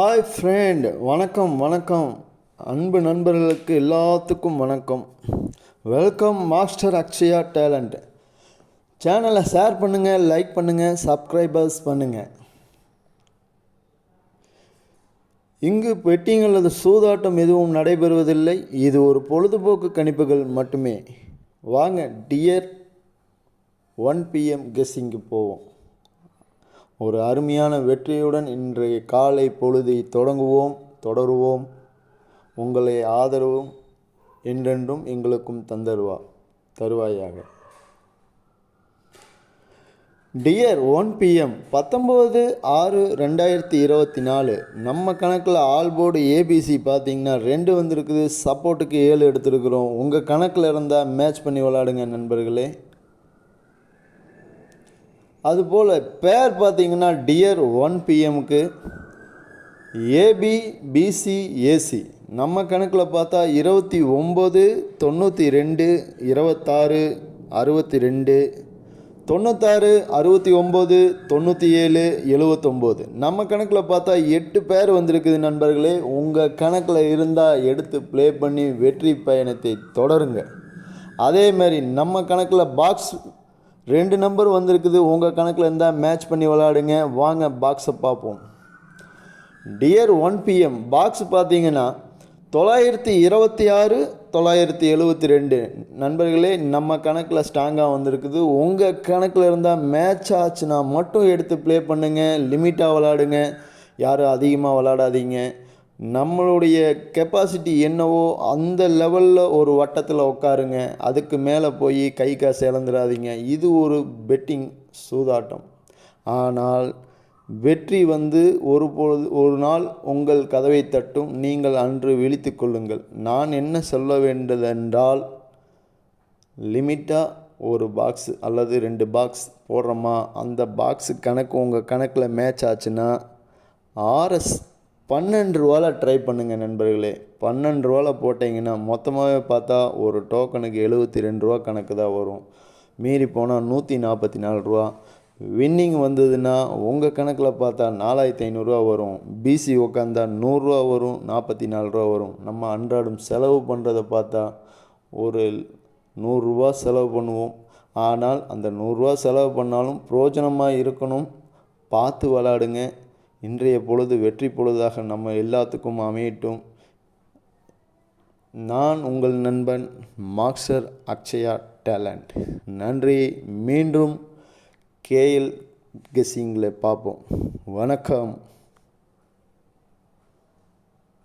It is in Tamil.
ஹாய் ஃப்ரெண்ட், வணக்கம் வணக்கம். அன்பு நண்பர்களுக்கு எல்லாத்துக்கும் வணக்கம். Welcome master Akshaya talent. சேனலை ஷேர் பண்ணுங்கள், லைக் பண்ணுங்கள், சப்ஸ்கிரைபர்ஸ் பண்ணுங்கள். இங்கு பெட்டிங் அல்லது சூதாட்டம் எதுவும் நடைபெறுவதில்லை. இது ஒரு பொழுதுபோக்கு கணிப்புகள் மட்டுமே. வாங்க டியர் 1 PM கெஸ்ஸிங்கு போவோம். ஒரு அருமையான வெற்றியுடன் இன்றைய காலை பொழுதை தொடருவோம். உங்களை ஆதரவும் என்றென்றும் எங்களுக்கும் தருவாயாக. டியர் 1 PM 19/6/2024 நம்ம கணக்கில் ஆல் போர்டு ஏபிசி பார்த்தீங்கன்னா 2 வந்திருக்குது. சப்போர்ட்டுக்கு 7 எடுத்துருக்குறோம். உங்கள் கணக்கில் இருந்தால் மேட்ச் பண்ணி விளாடுங்க நண்பர்களே. அதுபோல் பேர் பார்த்தீங்கன்னா டியர் 1 PMக்கு ஏபி பிசி ஏசி நம்ம கணக்கில் பார்த்தா 29 92 26 62 96 69 97 79 நம்ம கணக்கில் பார்த்தா 8 பேர் வந்திருக்குது நண்பர்களே. உங்கள் கணக்கில் இருந்தால் எடுத்து ப்ளே பண்ணி வெற்றி பயணத்தை தொடருங்க. அதேமாதிரி நம்ம கணக்கில் பாக்ஸ் 2 நம்பர் வந்திருக்குது. உங்கள் கணக்கில் இருந்தால் மேட்ச் பண்ணி விளாடுங்க. வாங்க பாக்ஸை பார்ப்போம். டியர் 1 PM பாக்ஸ் பார்த்தீங்கன்னா 926 972 நண்பர்களே நம்ம கணக்கில் ஸ்ட்ராங்காக வந்திருக்குது. உங்கள் கணக்கில் இருந்தால் மேட்ச் ஆச்சுன்னா மட்டும் எடுத்து ப்ளே பண்ணுங்கள். லிமிட்டாக விளாடுங்க, யாரும் அதிகமாக விளாடாதீங்க. நம்மளுடைய கெப்பாசிட்டி என்னவோ அந்த லெவலில் ஒரு வட்டத்தில் உட்காருங்க. அதுக்கு மேலே போய் கை காசு இழந்துடாதீங்க. இது ஒரு பெட்டிங் சூதாட்டம். ஆனால் வெற்றி ஒரு நாள் உங்கள் கதவை தட்டும். நீங்கள் அன்று விழித்து கொள்ளுங்கள். நான் என்ன சொல்ல வேண்டியதென்றால், லிமிட்டாக ஒரு பாக்ஸ் அல்லது 2 பாக்ஸ் போடுறோமா, அந்த பாக்ஸு கணக்கு உங்கள் கணக்கில் மேட்ச் ஆச்சுன்னா RS 12 ரூபாவில் ட்ரை பண்ணுங்கள் நண்பர்களே. 12 ரூபாவில் போட்டிங்கன்னா மொத்தமாகவே பார்த்தா ஒரு டோக்கனுக்கு 72 ரூபா கணக்கு தான் வரும். மீறி போனால் 144 ரூபா. வின்னிங் வந்ததுன்னா உங்கள் கணக்கில் பார்த்தா 4500 வரும். பிசி உட்காந்தா 100 ரூபா வரும், 44 ரூபா வரும். நம்ம அன்றாடம் செலவு பண்ணுறதை பார்த்தா ஒரு 100 ரூபா செலவு பண்ணுவோம். ஆனால் அந்த 100 ரூபா செலவு பண்ணாலும் பிரயோஜனமாக இருக்கணும். பார்த்து விளாடுங்க. இன்றைய பொழுது வெற்றி பொழுதாக நம்ம எல்லாத்துக்கும் அமையட்டும். நான் உங்கள் நண்பன் மாஸ்டர் அக்ஷயா டேலண்ட். நன்றி. மீண்டும் KL கெஸ்ஸிங்கில் பார்ப்போம். வணக்கம்.